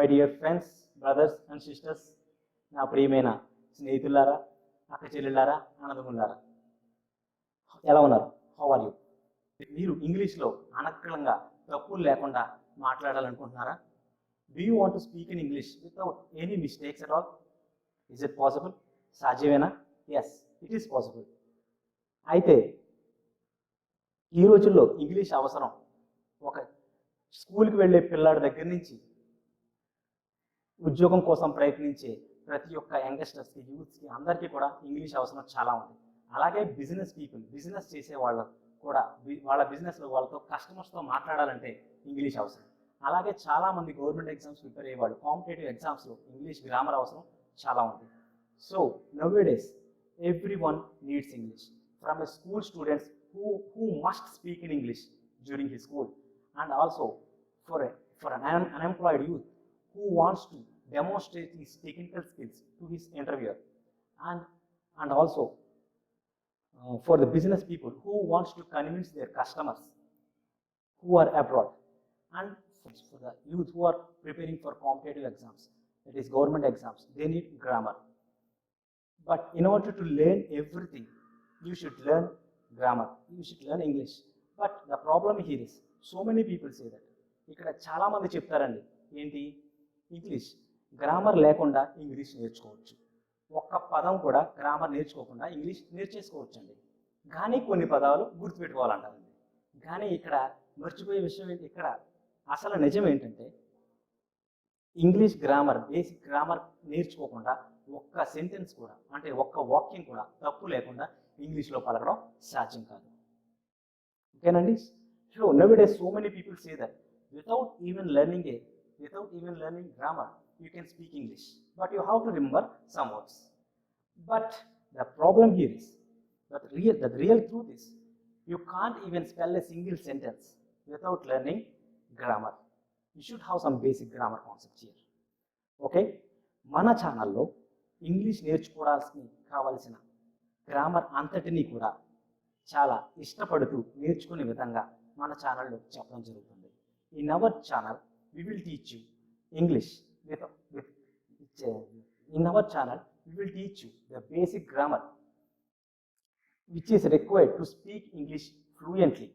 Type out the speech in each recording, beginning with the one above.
My dear friends, brothers and sisters, నా ప్రియమైన స్నేహితులారా, అక్క చెల్లెళ్ళారా, అన్నదమ్ములారా, ఎలా ఉన్నారు? How are you? మీరు ఇంగ్లీష్లో అనర్గళంగా తప్పులు లేకుండా మాట్లాడాలనుకుంటున్నారా? Do you want to speak in English without any mistakes at all? Is it possible? సాధ్యమేనా? Yes, it is possible. అయితే ఈ రోజుల్లో ఇంగ్లీష్ అవసరం. ఒక స్కూల్కి వెళ్ళే పిల్లాడి దగ్గర నుంచి ఉద్యోగం కోసం ప్రయత్నించే ప్రతి ఒక్క యంగ్స్టర్స్కి, యూత్స్కి, అందరికీ కూడా ఇంగ్లీష్ అవసరం చాలా ఉంది. అలాగే బిజినెస్ పీపుల్, బిజినెస్ చేసే వాళ్ళు కూడా వాళ్ళ బిజినెస్లో వాళ్ళతో కస్టమర్స్తో మాట్లాడాలంటే ఇంగ్లీష్ అవసరం. అలాగే చాలామంది గవర్నమెంట్ ఎగ్జామ్స్ ప్రిపేర్ అయ్యేవాళ్ళు కాంపిటేటివ్ ఎగ్జామ్స్లో ఇంగ్లీష్ గ్రామర్ అవసరం చాలా ఉంది. So nowadays every one needs English. From a school students who must speak in English during his school, and also for an unemployed youth who wants to demonstrate his technical skills to his interviewer, and also for the business people who wants to convince their customers who are abroad, and for the youth who are preparing for competitive exams, that is government exams, they need grammar. But in order to learn everything, you should learn grammar, you should learn English. But the problem here is, so many people say that, ఇక్కడ చాలా మంది చెప్తారండి, ఏంటి, English grammar లేకుండా English నేర్చుకోవచ్చు, ఒక్క పదం కూడా గ్రామర్ నేర్చుకోకుండా ఇంగ్లీష్ నేర్చేసుకోవచ్చు అండి, కానీ కొన్ని పదాలు గుర్తుపెట్టుకోవాలంటారండి. కానీ ఇక్కడ మర్చిపోయే విషయం ఏంటి, ఇక్కడ అసలు నిజం ఏంటంటే ఇంగ్లీష్ గ్రామర్, బేసిక్ గ్రామర్ నేర్చుకోకుండా ఒక్క సెంటెన్స్ కూడా, అంటే ఒక్క వాక్యం కూడా తప్పు లేకుండా ఇంగ్లీష్లో పలకడం సాధ్యం కాదు. ఓకేనండి? So nowadays so many people say that without even learning grammar you can speak English, but you have to remember some words. But the problem here is that the real truth is you can't even spell a single sentence without learning grammar. You should have some basic grammar concepts here. Okay? మన ఛానల్లో English నేర్చుకోవాల్సిన కావాల్సిన grammar అంతటినీ కూడా చాలా ఇష్టపడుతూ నేర్చుకునే విధంగా మన ఛానల్లో చెప్పడం జరుగుతుంది. In our channel we will teach you English in our channel we will teach you the basic grammar which is required to speak English fluently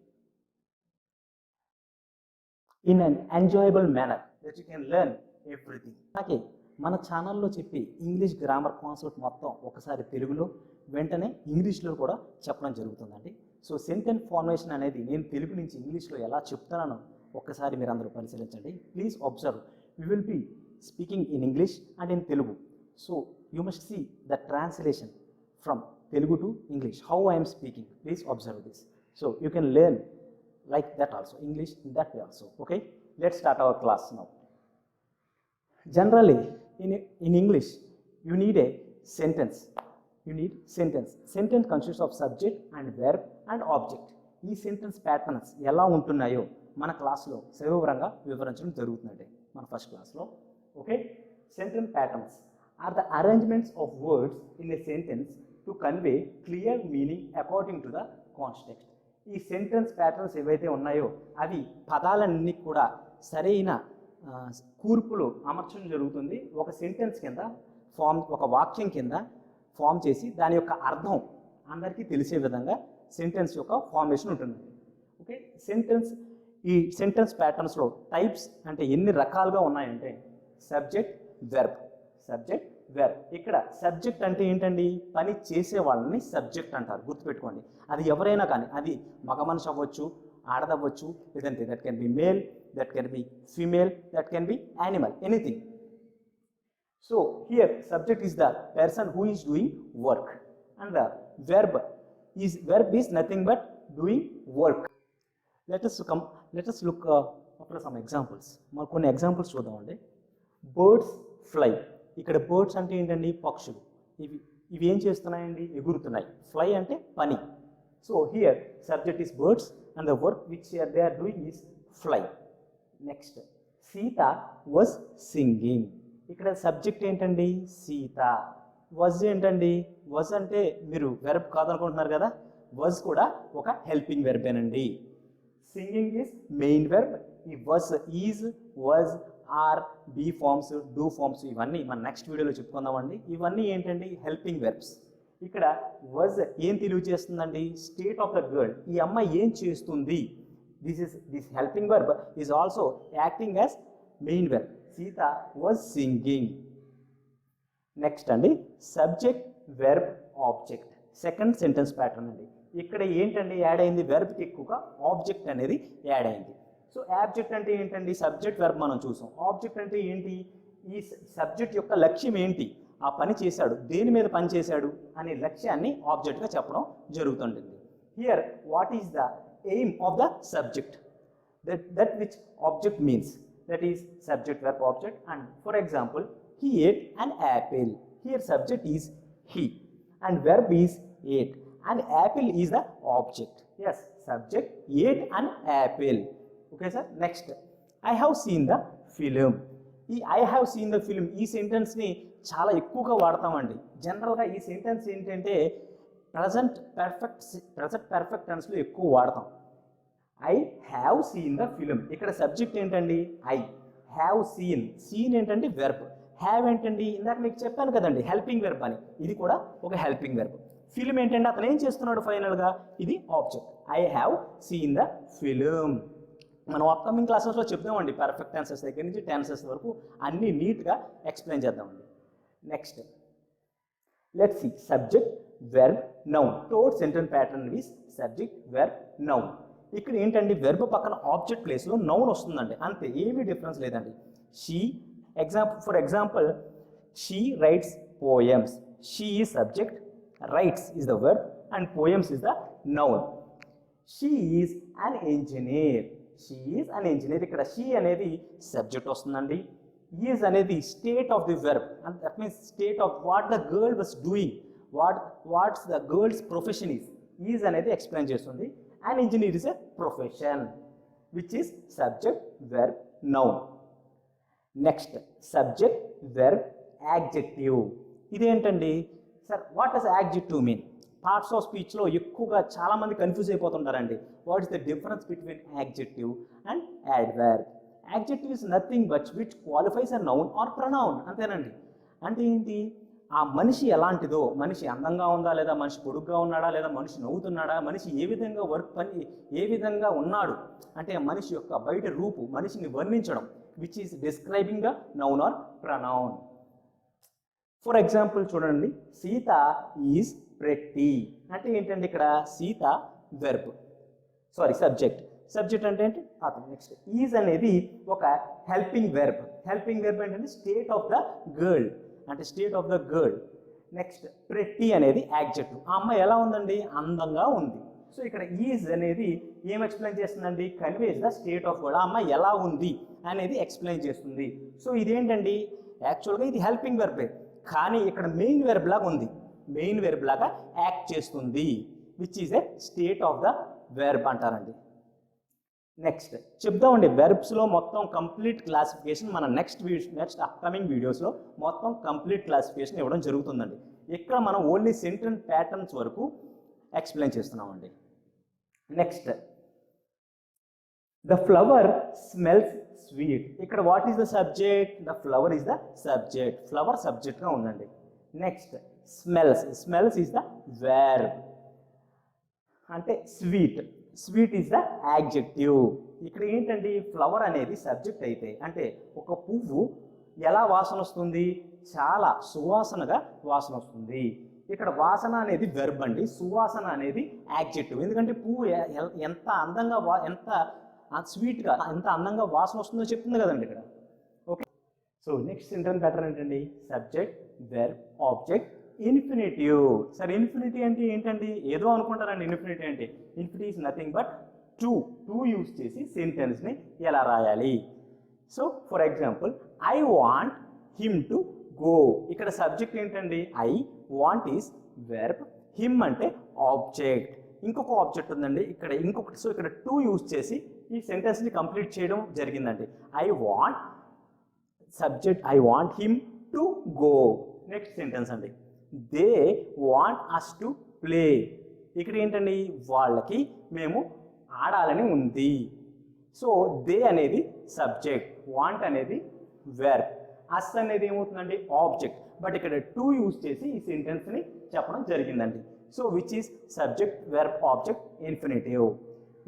in an enjoyable manner that you can learn everything. అలాగే మన ఛానల్లో చెప్పి English grammar concept మొత్తం ఒకసారి తెలుగులో, వెంటనే ఇంగ్లీష్లో కూడా చెప్పడం జరుగుతుందండి. సో సెంటెన్స్ ఫార్మేషన్ అనేది నేను తెలుగు నుంచి ఇంగ్లీష్లో ఎలా చెప్తున్నానో ఒక్కసారి మీరు అందరూ పరిశీలించండి. Please observe, we will be speaking in English and in Telugu. So you must see the translation from Telugu to English, how I'm speaking. Please observe this. So you can learn like that also, English in that way also. Okay, let's start our class now. Generally in English you need a sentence. Sentence consists of subject and verb and object. ఈ sentence patterns ఎలా ఉంటున్నాయో మన క్లాస్లో సవివరంగా వివరించడం జరుగుతుందండి మన first క్లాస్లో. Okay, sentence patterns are the arrangements of words in a sentence to convey clear meaning according to the context. ఈ సెంటెన్స్ ప్యాటర్న్స్ ఏవైతే ఉన్నాయో అవి పదాలన్నీ కూడా సరైన కూర్పులో అమర్చడం జరుగుతుంది. ఒక సెంటెన్స్ కింద ఒక వాక్యం కింద ఫామ్ చేసి దాని యొక్క అర్థం అందరికీ తెలిసే విధంగా సెంటెన్స్ యొక్క ఫార్మేషన్ ఉంటుంది. ఓకే, ఈ సెంటెన్స్ ప్యాటర్న్స్లో టైప్స్ అంటే ఎన్ని రకాలుగా ఉన్నాయంటే సబ్జెక్ట్, వెర్బ్. ఇక్కడ సబ్జెక్ట్ అంటే ఏంటండి, పని చేసే వాళ్ళని సబ్జెక్ట్ అంటారు, గుర్తుపెట్టుకోండి. అది ఎవరైనా కానీ, అది మగ మనిషి అవ్వచ్చు, ఆడదవ్వచ్చు, లేదంటే that can be male, that can be female, that can be animal, anything. So here subject is the person who is doing work, and the verb is nothing but doing work. Let us look after some examples. మనం కొన్ని examples చూద్దామండి. Birds fly. ఇక్కడ birds అంటే ఏంటండి, పక్షులు. ఇవి ఏం చేస్తున్నాయండి, ఎగురుతున్నాయి. Fly అంటే పని. So here subject is birds and the work which they are doing is fly. Next, Sita was singing. ఇక్కడ సబ్జెక్ట్ ఏంటండి, సీత. వాజ్ ఏంటండి, వాజ్ అంటే మీరు వెర్బ్ కాదనుకుంటున్నారు కదా, వాజ్ కూడా ఒక హెల్పింగ్ వెర్బేనండి. Singing is main verb. ఈ was, is, was, are, be forms, do forms ఇవన్నీ మన నెక్స్ట్ వీడియోలో చెప్పుకుందామండి. ఇవన్నీ ఏంటండి హెల్పింగ్ వెర్బ్స్. ఇక్కడ వాజ్ ఏం తెలియజేస్తుందండి, స్టేట్ ఆఫ్ ద గర్ల్, ఈ అమ్మాయి ఏం చేస్తుంది. This helping verb is also acting as main verb. Sita was singing. Next అండి subject, verb, object. Second sentence pattern అండి. ఇక్కడ ఏంటండి యాడ్ అయింది, వెర్బ్కి ఎక్కువగా ఆబ్జెక్ట్ అనేది యాడ్ అయింది. సో ఆబ్జెక్ట్ అంటే ఏంటండి, సబ్జెక్ట్ వెర్బ్ మనం చూసాం. ఆబ్జెక్ట్ అంటే ఏంటి, ఈ సబ్జెక్ట్ యొక్క లక్ష్యం ఏంటి, ఆ పని చేశాడు, దేని మీద పని చేశాడు అనే లక్ష్యాన్ని ఆబ్జెక్ట్గా చెప్పడం జరుగుతుంటుంది. Here what is the aim of the subject, that which object means, that is subject verb object. And for example, he ate an apple. Here subject is he and verb is ate and apple is the object. Yes, subject ate an apple. Okay sir. Next, I have seen the film. ఈ I have seen the film ఈ సెంటెన్స్ని చాలా ఎక్కువగా వాడతామండి. జనరల్గా ఈ sentence ఏంటంటే present perfect టెన్స్లో ఎక్కువ వాడతాం. I have seen the film, ఇక్కడ సబ్జెక్ట్ ఏంటండి ఐ, హ్యావ్ సీన్, సీన్ ఏంటంటే వెర్బ్, హ్యావ్ ఏంటండి ఇందాక మీకు చెప్పాను కదండి హెల్పింగ్ వెర్బ్ అని, ఇది కూడా ఒక హెల్పింగ్ వెర్బ్. ఫిల్మ్ ఏంటంటే అతను ఏం చేస్తున్నాడు ఫైనల్గా, ఇది object. I have seen the film. మనం అప్కమింగ్ క్లాసెస్లో చెప్దామండి పర్ఫెక్ట్ టెన్సెస్ దగ్గర నుంచి టెన్సెస్ వరకు అన్నీ నీట్గా ఎక్స్ప్లెయిన్ చేద్దామండి. Next let's see subject, verb, noun. Third sentence pattern is subject, verb, noun. ఇక్కడ ఏంటండి వెర్బ్ పక్కన ఆబ్జెక్ట్ ప్లేస్లో నౌన్ వస్తుందండి, అంతే, ఏమీ డిఫరెన్స్ లేదండి. She, for example she rights poems. She is subject, rights is the verb and poems is the noun. She is an engineer. She is an engineer, ఇక్కడ she అనేది subject వస్తుందండి. Is అనేది state of the verb, and that means state of what the girl was doing, what's the girls profession is అనేది explain చేస్తుంది. And engineer is a profession which is subject, verb, noun. Next subject, verb, adjective. ఇదేంటండి sir, what does adjective mean? Parts of స్పీచ్లో ఎక్కువగా చాలామంది confuse అయిపోతుంటారండి. What is the difference between adjective and adverb? Adjective is nothing but which qualifies a noun or pronoun, అంతేనండి. అంటే ఏంటి, ఆ మనిషి ఎలాంటిదో, మనిషి అందంగా ఉందా లేదా, మనిషి పొడుగ్గా ఉన్నాడా లేదా, మనిషి నవ్వుతున్నాడా, మనిషి ఏ విధంగా ఏ విధంగా ఉన్నాడు అంటే మనిషి యొక్క బయట రూపు, మనిషిని వర్ణించడం, which is describing the noun or pronoun. For example చూడండి, సీత ఈజ్ ప్రెట్టి అంటే ఏంటంటే ఇక్కడ సీత వెర్బ్, సబ్జెక్ట్. సబ్జెక్ట్ అంటే ఏంటి అతను. నెక్స్ట్ ఈజ్ అనేది ఒక హెల్పింగ్ వెర్బ్. హెల్పింగ్ వెర్బ్ ఏంటంటే స్టేట్ ఆఫ్ ద గర్ల్, అంటే state of the girl. Next pretty అనేది యాడ్జెక్టివ్, ఆ అమ్మాయి ఎలా ఉందండి, అందంగా ఉంది. సో ఇక్కడ ఈజ్ అనేది ఏం ఎక్స్ప్లెయిన్ చేస్తుందండి, conveys the state of girl, ఆ అమ్మాయి ఎలా ఉంది అనేది ఎక్స్ప్లెయిన్ చేస్తుంది. సో ఇదేంటండి యాక్చువల్గా ఇది హెల్పింగ్ వెర్బే, కానీ ఇక్కడ మెయిన్ వెర్బ్ లాగా ఉంది, మెయిన్ వెర్బ్ లాగా యాక్ట్ చేస్తుంది, which is a state of the verb అంటారండి. నెక్స్ట్ చెప్దామండి వెర్బ్స్లో మొత్తం కంప్లీట్ క్లాసిఫికేషన్ మన నెక్స్ట్ అప్కమింగ్ వీడియోస్లో మొత్తం కంప్లీట్ క్లాసిఫికేషన్ ఇవ్వడం జరుగుతుందండి. ఇక్కడ మనం ఓన్లీ సెంటెన్స్ ప్యాటర్న్స్ వరకు ఎక్స్ప్లెయిన్ చేస్తున్నామండి. Next the flower smells sweet. ఇక్కడ what is the subject, the flower is the subject, flower సబ్జెక్ట్గా ఉందండి. Next smells is the verb, అంటే స్వీట్ ఈస్ ద యాడ్జెక్టివ్. ఇక్కడ ఏంటండి ఫ్లవర్ అనేది సబ్జెక్ట్ అయితే, అంటే ఒక పువ్వు ఎలా వాసన వస్తుంది, చాలా సువాసనగా వాసన వస్తుంది. ఇక్కడ వాసన అనేది వెర్బ్ అండి, సువాసన అనేది యాడ్జెక్టివ్. ఎందుకంటే పువ్వు ఎంత అందంగా ఎంత స్వీట్గా ఎంత అందంగా వాసన వస్తుందో చెప్తుంది కదండి ఇక్కడ. Okay, so next sentence pattern ఏంటండి, subject, verb, object, infinitive. Sir infinity అంటే ఏంటండి, ఏదో అనుకుంటారండి. ఇన్ఫినిటీ అంటే infinity is nothing but to use చేసి సెంటెన్స్ని ఎలా రాయాలి. So for example I want him to go. ఇక్కడ సబ్జెక్ట్ ఏంటండి I, want is verb, him అంటే ఆబ్జెక్ట్. ఇంకొక ఆబ్జెక్ట్ ఉందండి ఇక్కడ ఇంకొకటి. సో ఇక్కడ టూ యూజ్ చేసి ఈ సెంటెన్స్ని కంప్లీట్ చేయడం జరిగిందండి. I want subject, I want him to go. Next sentence అండి, they want us to play. ఇక్కడ ఏంటండి వాళ్ళకి మేము ఆడాలని ఉంది. సో దే అనేది సబ్జెక్ట్, వాంట్ అనేది వెర్బ్. అస్ అనేది ఏమవుతుందండి ఆబ్జెక్ట్, బట్ ఇక్కడ టు యూజ్ చేసి ఈ సెంటెన్స్ని చెప్పడం జరిగిందండి. So which is subject verb object infinitive.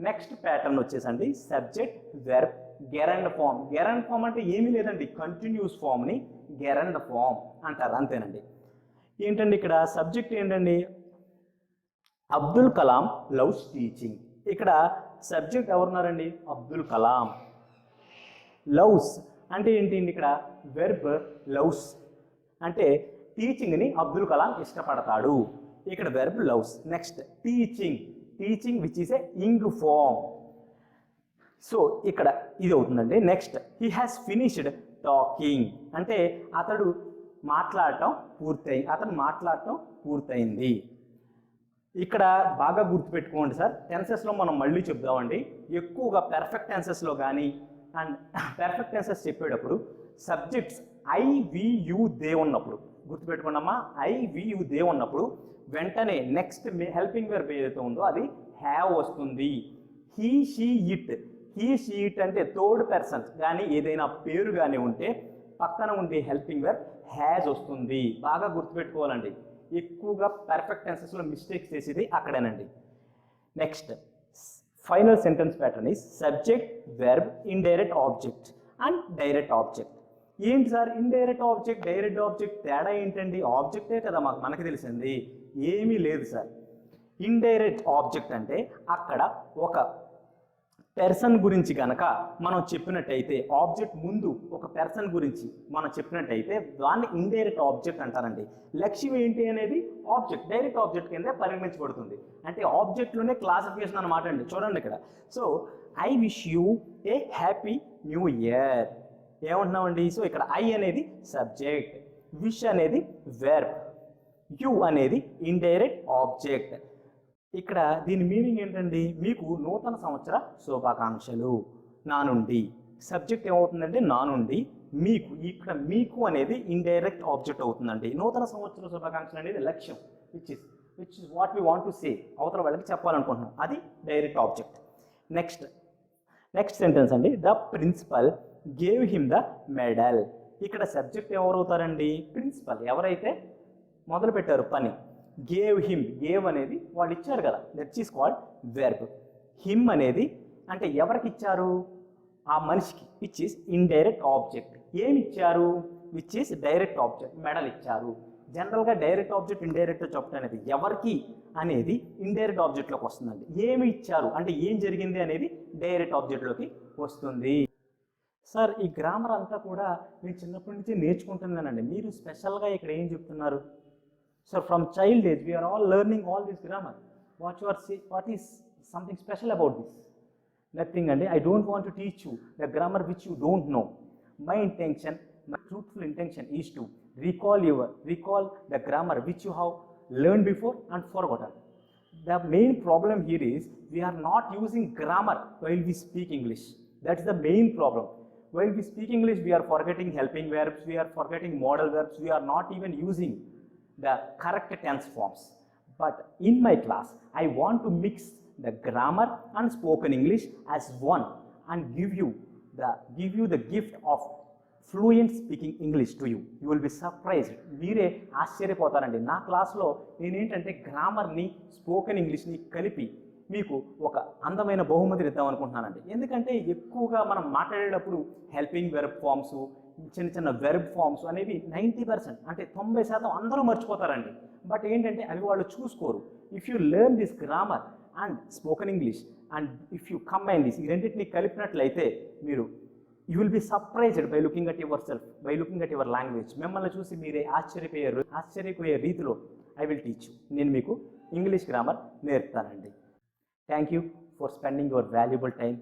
Next pattern వచ్చేసండి subject verb gerund form. Gerund form అంటే ఏమీ లేదండి, కంటిన్యూస్ ఫామ్ని గెరండ్ ఫామ్ అంటారు, అంతేనండి. ఏంటండి ఇక్కడ సబ్జెక్ట్ ఏంటండి, అబ్దుల్ కలాం లవ్స్ టీచింగ్. ఇక్కడ సబ్జెక్ట్ ఎవరున్నారండి, అబ్దుల్ కలాం. లవ్స్ అంటే ఏంటి, ఇక్కడ వెర్బ్ లవ్స్ అంటే టీచింగ్ని అబ్దుల్ కలాం ఇష్టపడతాడు, ఇక్కడ verb loves. Next teaching, teaching which is a ing form. So ఇక్కడ ఇది అవుతుందండి. Next he has finished talking అంటే అతను మాట్లాడటం పూర్తయింది. ఇక్కడ బాగా గుర్తుపెట్టుకోండి సార్, టెన్సెస్లో మనం మళ్ళీ చెప్దామండి. ఎక్కువగా పెర్ఫెక్ట్ టెన్సెస్లో కానీ అండ్ పెర్ఫెక్ట్ టెన్సెస్ చెప్పేటప్పుడు subjects I we you they ఉన్నప్పుడు గుర్తుపెట్టుకోండమ్మా, ఐ వి యు దే ఉన్నప్పుడు వెంటనే నెక్స్ట్ హెల్పింగ్ వెర్బ్ ఏదైతే ఉందో అది హ్యావ్ వస్తుంది. హీ షీ ఇట్ అంటే థర్డ్ పర్సన్ కానీ ఏదైనా పేరు కానీ ఉంటే పక్కన ఉండే హెల్పింగ్ వెర్బ్ హ్యాజ్ వస్తుంది. బాగా గుర్తుపెట్టుకోవాలండి, ఎక్కువగా పర్ఫెక్ట్ టెన్సెస్లో మిస్టేక్స్ చేసేది అక్కడేనండి. Next final sentence pattern is subject verb indirect object and direct object. ఏంటి sir indirect object direct object తేడా ఏంటండి, ఆబ్జెక్టే కదా మనకి తెలిసింది, ఏమీ లేదు సార్. ఇండైరెక్ట్ ఆబ్జెక్ట్ అంటే అక్కడ ఒక పర్సన్ గురించి కనుక మనం చెప్పినట్టయితే, ఆబ్జెక్ట్ ముందు ఒక పర్సన్ గురించి మనం చెప్పినట్టయితే దాన్ని ఇండైరెక్ట్ ఆబ్జెక్ట్ అంటారండి. లక్ష్యం ఏంటి అనేది ఆబ్జెక్ట్, డైరెక్ట్ ఆబ్జెక్ట్ కింద పరిగణించబడుతుంది. అంటే ఆబ్జెక్ట్లోనే క్లాసిఫికేషన్ అనమాట అండి. చూడండి ఇక్కడ, so I wish you a happy new year ఏమంటున్నామండి. సో ఇక్కడ ఐ అనేది సబ్జెక్ట్, విష్ అనేది వెర్బ్, యూ అనేది ఇండైరెక్ట్ ఆబ్జెక్ట్. ఇక్కడ దీని మీనింగ్ ఏంటండి, మీకు నూతన సంవత్సర శుభాకాంక్షలు నా నుండి. సబ్జెక్ట్ ఏమవుతుందంటే నా నుండి, మీకు ఇక్కడ మీకు అనేది ఇండైరెక్ట్ ఆబ్జెక్ట్ అవుతుందండి. నూతన సంవత్సర శుభాకాంక్షలు అనేది లక్ష్యం, which is what we want to say, అవతల వాళ్ళకి చెప్పాలనుకుంటున్నాం, అది డైరెక్ట్ ఆబ్జెక్ట్. నెక్స్ట్ సెంటెన్స్ అండి, the principal gave him the medal. ఇక్కడ సబ్జెక్ట్ ఎవరవుతారండి, ప్రిన్సిపల్, ఎవరైతే మొదలు పెట్టారు పని. గేవ్ హిమ్, గేవ్ అనేది వాళ్ళు ఇచ్చారు కదా, that is called verb. Him అనేది అంటే ఎవరికి ఇచ్చారు, ఆ మనిషికి, విచ్ ఈస్ ఇండైరెక్ట్ ఆబ్జెక్ట్. ఏమి ఇచ్చారు, which is direct object, medal ఇచ్చారు. జనరల్గా డైరెక్ట్ ఆబ్జెక్ట్ ఇండైరెక్ట్ చెప్పడం అనేది ఎవరికి అనేది ఇండైరెక్ట్ ఆబ్జెక్ట్లోకి వస్తుందండి. ఏమి ఇచ్చారు అంటే ఏం జరిగింది అనేది డైరెక్ట్ ఆబ్జెక్ట్లోకి వస్తుంది. సార్ ఈ గ్రామర్ అంతా కూడా నేను చిన్నప్పటి నుంచి నేర్చుకుంటున్నానండి, మీరు స్పెషల్గా ఇక్కడ ఏం చెప్తున్నారు? So from child age we are all learning all this grammar. What is something special about this? Nothing, and I don't want to teach you the grammar which you don't know. My truthful intention is to recall the grammar which you have learned before and forgotten. The main problem here is we are not using grammar while we speak English. That's the main problem. While we speak English, we are forgetting helping verbs, we are forgetting modal verbs, we are not even using the correct tense forms. But in my class I want to mix the grammar and spoken English as one and give you the gift of fluent speaking English to you. You will be surprised. మీరే ఆశ్చర్యపోతారండి. నా క్లాస్లో నేను ఏంటంటే గ్రామర్ని spoken ఇంగ్లీష్ని కలిపి మీకు ఒక అందమైన బహుమతిని ఇద్దాం అనుకుంటున్నానండి. ఎందుకంటే ఎక్కువగా మనం మాట్లాడేటప్పుడు హెల్పింగ్ వెర్బ్ ఫామ్స్, చిన్న వెర్బ్ ఫామ్స్ అనేవి 90% అంటే 90% అందరూ మర్చిపోతారండి. బట్ ఏంటంటే అవి వాళ్ళు చూసుకోరు. If you learn this grammar and spoken English and if you combine this, ఈ రెండింటిని కలిపినట్లయితే మీరు you will be surprised by looking at yourself, by looking at your language. మిమ్మల్ని చూసి మీరే ఆశ్చర్యపోయే రీతిలో ఐ విల్ టీచ్ యూ, నేను మీకు ఇంగ్లీష్ గ్రామర్ నేర్పుతానండి. Thank you for spending your valuable time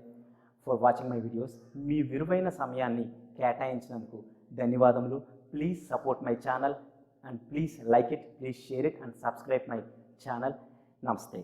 for watching my videos. మీ విలువైన సమయాన్ని కేటాయించినందుకు ధన్యవాదములు. Please support my channel and please like it, please share it and subscribe my channel. నమస్తే.